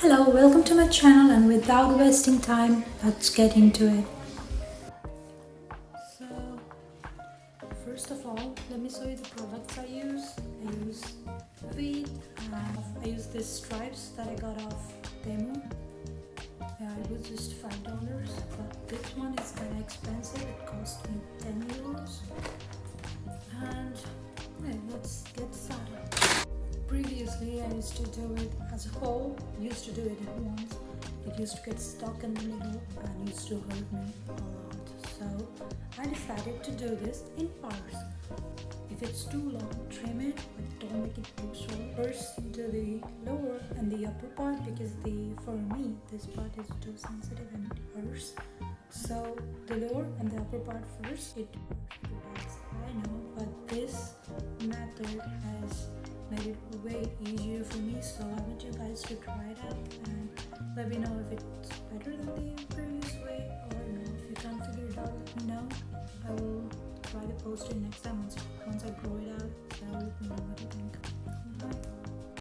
Hello, welcome to my channel, and without wasting time, let's get into it. So, first of all, let me show you the products I use. I use Veet, I use these stripes that I got off Temu. Yeah, it was just $5, but this one is kind of expensive. It cost me €10. And let's get started. Previously, I used to do it as a whole, used to do it at once. It used to get stuck in the middle and used to hurt me a lot. So I decided to do this in parts. If it's too long, trim it, but don't make it too short. First, do the lower and the upper part because for me, this part is too sensitive and it hurts. So the lower and the upper part first. It hurts, I know, but this method has made it way easier for me, so I want you guys to try it out and let me know if it's better than the previous way or no. If you can't figure it out, let me know. I will try to post it next time once I grow it out, so let me know what you think.